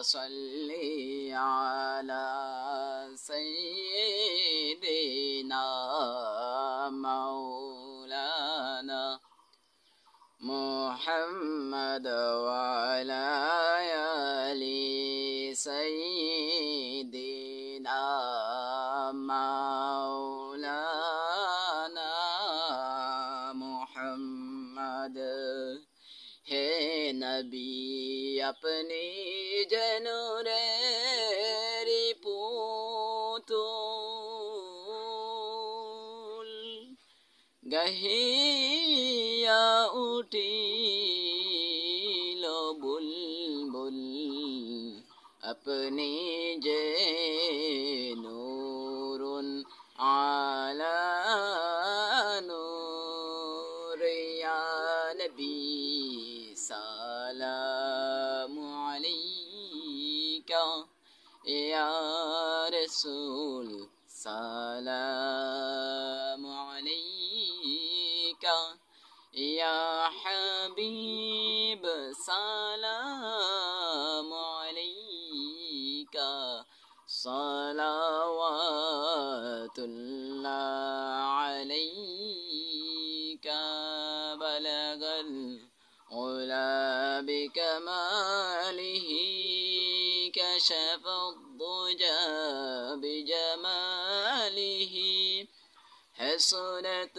صل على سيدنا مولانا محمد وعلى آل سيدنا مولانا محمد हे नबी अपनी जनूरे रिपुतुल गहिया उठिलो बुलबुल अपनी जे नूरुन आला नूर या नबी सलाम अलैका या रसूल सलाम अलैका या हबीब सलाम अलैका सलावतुल्लाह अलैका बलगल उला बिकमालिह कशफ الضجى بجماله حسنت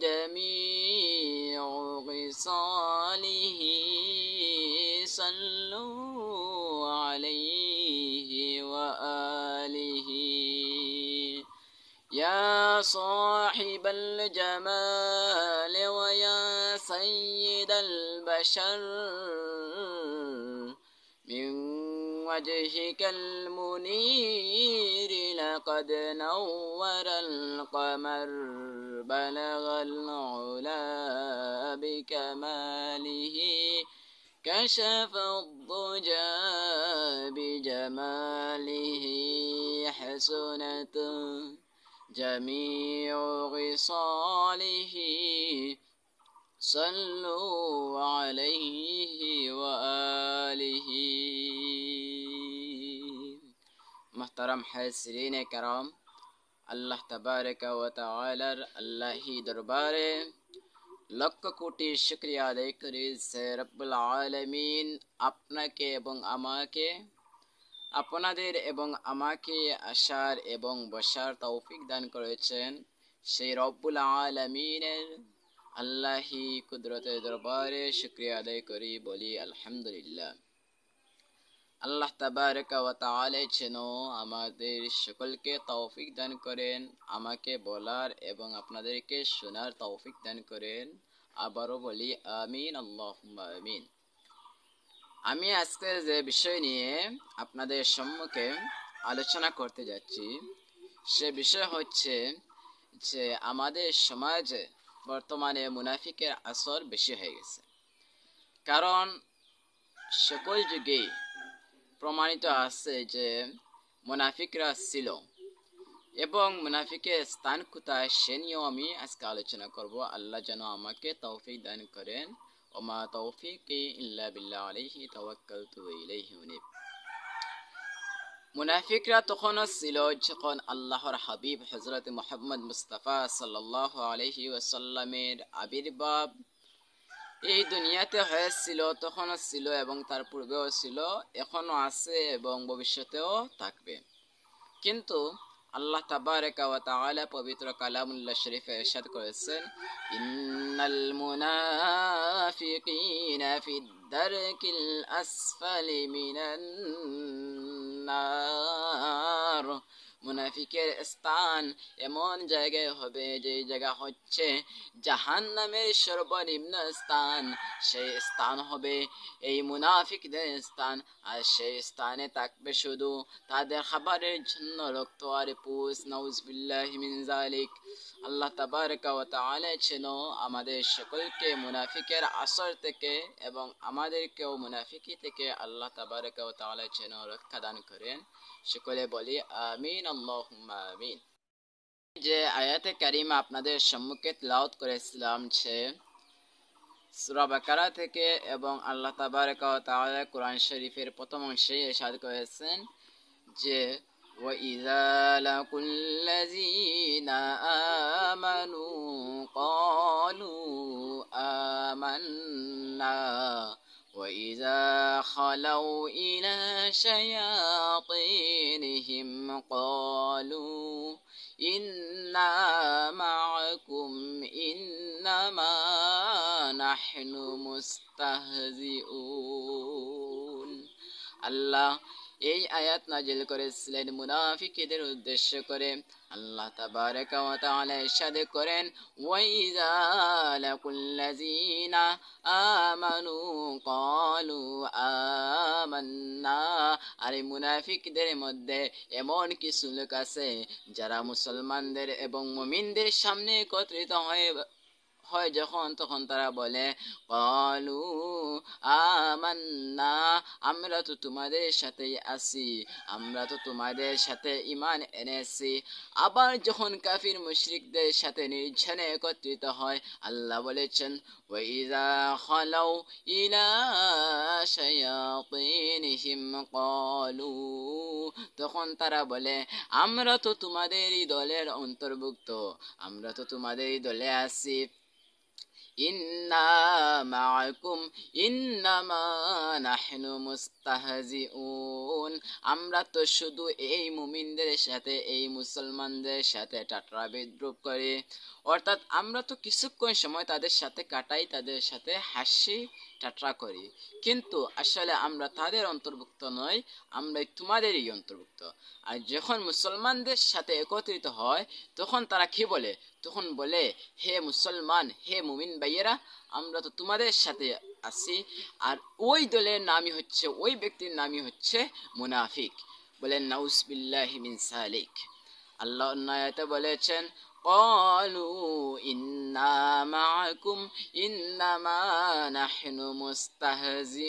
جميع خصاله صلوا عليه وآله يا صاحب الجمال ويا سيد البشر من وجهك المنير لقد نور القمر بلغ العلا بكماله كشف الضجى بجماله حسنت جميع خصاله صلوا عليه وآله محترم हाज़रीन करम अल्लाह तबारक व तआलार अल्लाही दरबारे লক্ষ কোটি শুকরিয়া আদায় করি যে রব্বুল আলামিন আপনাকে এবং আমাকে আপনাদের এবং আমাকে আসার এবং বসার তৌফিক দান করেছেন সেই রব্বুল আলামিনের আল্লাহি কুদরতের দরবারে শুকরিয়া আদায় করি বলি আলহামদুলিল্লাহ। আল্লাহ তাবারক ওয়া তাআলা যেন আমাদের সকলকে তৌফিক দান করেন, আমাকে বলার এবং আপনাদেরকে শোনার তৌফিক দান করেন। আবারও বলি আমিন, আল্লাহুম্মা আমিন। আমি আজকে যে বিষয় নিয়ে আপনাদের সম্মুখে আলোচনা করতে যাচ্ছি সে বিষয় হচ্ছে যে আমাদের সমাজে বর্তমানে মুনাফিকের আসর বেশি হয়ে গেছে। কারণ সকল যুগে প্রমাণিত আছে যে মুনাফিকরা ছিল এবং মুনাফিকের স্থান কোথায় সে নিয়েও আমি আজকে আলোচনা করব। আল্লাহ যেন আমাকে তৌফিক দান করেন। ওমা তৌফিকি ইল্লা বিল্লাহ আলাইহি তাওয়াক্কালতু ওয়া ইলাইহি উনীব। মুনাফিকরা তখনও ছিল যখন আল্লাহর হাবিব হযরত মুহাম্মদ মুস্তাফা সাল্লাল্লাহু আলাইহি ওয়াসাল্লামের আবির্ভাব এই দুনিয়াতে হয়েছিল, তখনও ছিল এবং তার পূর্বেও ছিল, এখনো আছে এবং ভবিষ্যতেও থাকবে। কিন্তু আল্লাহ তাবারাকা ওয়া তাআলা পবিত্র কালামুল্লাহ শরীফে ইরশাদ করেছেন, ইন্নাল মুনাফিকিনা ফিদ দারকিল আসফালি মিনান নার। মুনাফিকের স্থান এমন জায়গায় হবে যে জায়গা হচ্ছে জাহান্নামের সর্বনিম্ন স্থান। সেই স্থান হবে এই মুনাফিকদের স্থান, আর সেই স্থানে থাকবে শুধু তাদের খাবারের জন্য রক্ত আর পুষ। নাউজুবিল্লাহি মিন যালিক। আল্লাহ তাবারাকা ওয়া তাআলা যেন আমাদের সকলকে মুনাফিকের আসর থেকে এবং আমাদেরকেও মুনাফিকি থেকে আল্লাহ তাবারাকা ওয়া তাআলা যেন রক্ষা দান করেন। সকলে বলি আমিন, আল্লাহুম্মা আমিন। যে আয়াতে কারিমা আপনাদের সম্মুখে তেলাওয়াত করেছিলাম যে সূরা বাকারা থেকে এবং আল্লাহ তাবারক ওয়া তাআলা কোরআন শরীফের প্রথম অংশে ইরশাদ করেছেন যে وَإِذَا لَقُوا الَّذِينَ آمَنُوا قَالُوا آمَنَّا وَإِذَا خَلَوْا إِلَى شَيَاطِينِهِمْ قَالُوا إِنَّا مَعَكُمْ إِنَّمَا نَحْنُ مُسْتَهْزِئُونَ আল্লাহ এই আয়াত নাজিল করেছিলেন মুনাফিকদের উদ্দেশ্য করে। আল্লাহ তাবারক ওয়া তাআলা ইরশাদ করেন ওয়াইযা লাকুল্লাযিনা আমানু ক্বালু আমান্না। আর মুনাফিকদের মধ্যে এমন কিছু লোক আছে যারা মুসলমানদের এবং মুমিনদের সামনে একত্রিত হয় যখন তখন তারা বলে ক্বালু আমান্না, আমরা তো তোমাদের সাথেই আছি, আমরা তো তোমাদের সাথে ঈমান এনেছি। আবার যখন কাফির মুশরিকদের সাথে নির্জনে একত্রিত হয়, আল্লাহ বলেছেন ওয়াইযা খালাউ ইলা শায়াতিনহিম ক্বালু, তখন তারা বলে আমরা তো তোমাদেরই দলের অন্তর্ভুক্ত, আমরা তো তোমাদেরই দলে আছি। ইন্না মাআকুম ইন্নামা নাহনু মুস্তাহজিউন, আমরা তো শুধু এই মুমিনদের সাথে, এই মুসলমানদের সাথে ঠাট্টা বিদ্রুপ করি, অর্থাৎ আমরা তো কিছুক্ষণ সময় তাদের সাথে কাটাই, তাদের সাথে হাসি ঠাট্টা করি, কিন্তু আসলে আমরা তাদের অন্তর্ভুক্ত নই, আমরা তোমাদেরই অন্তর্ভুক্ত। আর যখন মুসলমানদের সাথে একত্রিত হয় তখন তারা কি বলে? তখন বলে হে মুসলমান, হে মুমিন ভাইয়েরা, আমরা তো তোমাদের সাথে আছি। আর ওই দলের নামই হচ্ছে, ওই ব্যক্তির নামই হচ্ছে মুনাফিক। বলেন নাউজ বিল্লাহি মিন সালিক। আল্লাহ আয়াতে বলেছেন قالوا إنا معكم إنما نحن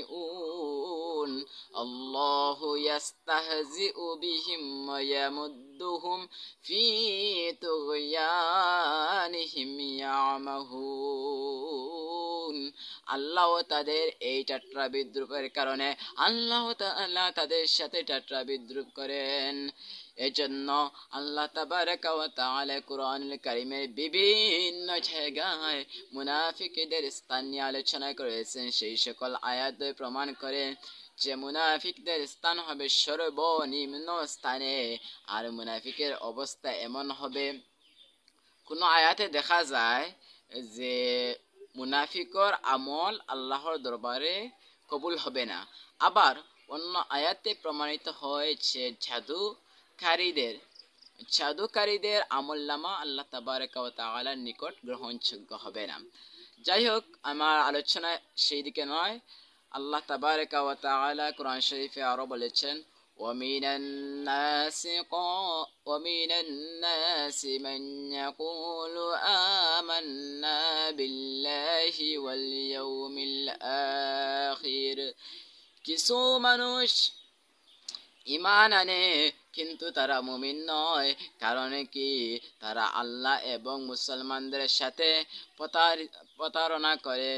مستهزئون الله يستهزئ بهم ويمدهم في طغيانهم يعمهون। আল্লাহ তাদের এই ঠাট্টা বিদ্রুপের কারণে আল্লাহ তাআলা তাদের সাথে ঠাট্টা বিদ্রুপ করেন। এজন্য আল্লাহ তাবারক ওয়া তাআলা কুরআনুল কারীমের বিভিন্ন জায়গায় মুনাফিকদের স্থান নিয়ে আলোচনা করেছেন। সেই সকল আয়াত প্রমাণ করে যে মুনাফিকদের স্থান হবে সর্বনিম্ন স্থানে, আর মুনাফিকের অবস্থা এমন হবে, কোন আয়াতে দেখা যায় যে মুনাফিকর আমল আল্লাহর দরবারে কবুল হবে না। আবার অন্য আয়াতে প্রমাণিত হয়েছে জাদুকারীদের আমলনামা আল্লাহ তাবারক ওয়া তাআলার নিকট গ্রহণযোগ্য হবে না। যাই হোক, আমার আলোচনা সেই দিকে নয়। আল্লাহ তাবারক ওয়া তাআলা কোরআন শরীফে আরো বলেছেন ومن الناس من يقول آمنا بالله واليوم الآخر, কিছু মানুষ ঈমান আনে কিন্তু তারা মুমিন নয়। কারণ কি? তারা আল্লাহ এবং মুসলমানদের সাথে প্রতারণা করে।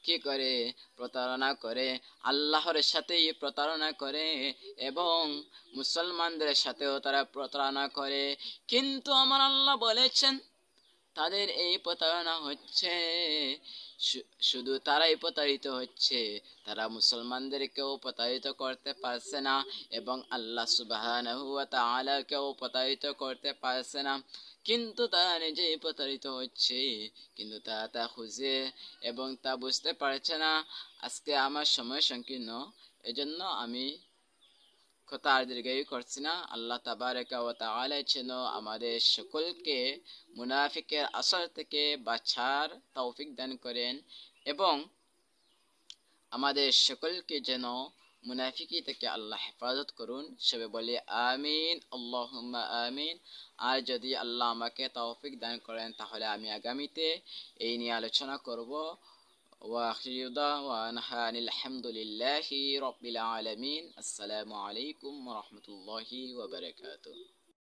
কি করে প্রতারণা করে? আল্লাহর সাথেই প্রতারণা করে এবং মুসলমানদের সাথেও তারা প্রতারণা করে। কিন্তু আমার আল্লাহ বলেছেন তাদের এই প্রতারণা হচ্ছে, শুধু তারাই প্রতারিত হচ্ছে, তারা মুসলমানদেরকেও প্রতারিত করতে পারছে না এবং আল্লাহ সুবহানাহু ওয়া তাআলাকেও প্রতারিত করতে পারছে না। কিন্তু তারা নিজেই প্রতারিত হচ্ছে, কিন্তু তারা তা খুঁজে এবং তা বুঝতে পারছে না। আজকে আমার সময় সংকীর্ণ, এজন্য আমি কথা আর দীর্ঘায়ু করছি না। আল্লাহ তাবারক ওয়া তাআলা যেন আমাদের সকলকে মুনাফিকের আসর থেকে বাঁচার তৌফিক দান করেন এবং আমাদের সকলকে যেন মুনাফিকি থেকে আল্লাহ হেফাজত করুন। সবে বলি আমিন, আল্লাহুম্মা আমিন। আর যদি আল্লাহ আমাকে তৌফিক দান করেন তাহলে আমি আগামীতে এই নিয়ে আলোচনা করব। وآخر دعوانا أن الحمد لله رب العالمين. السلام عليكم ورحمة الله وبركاته.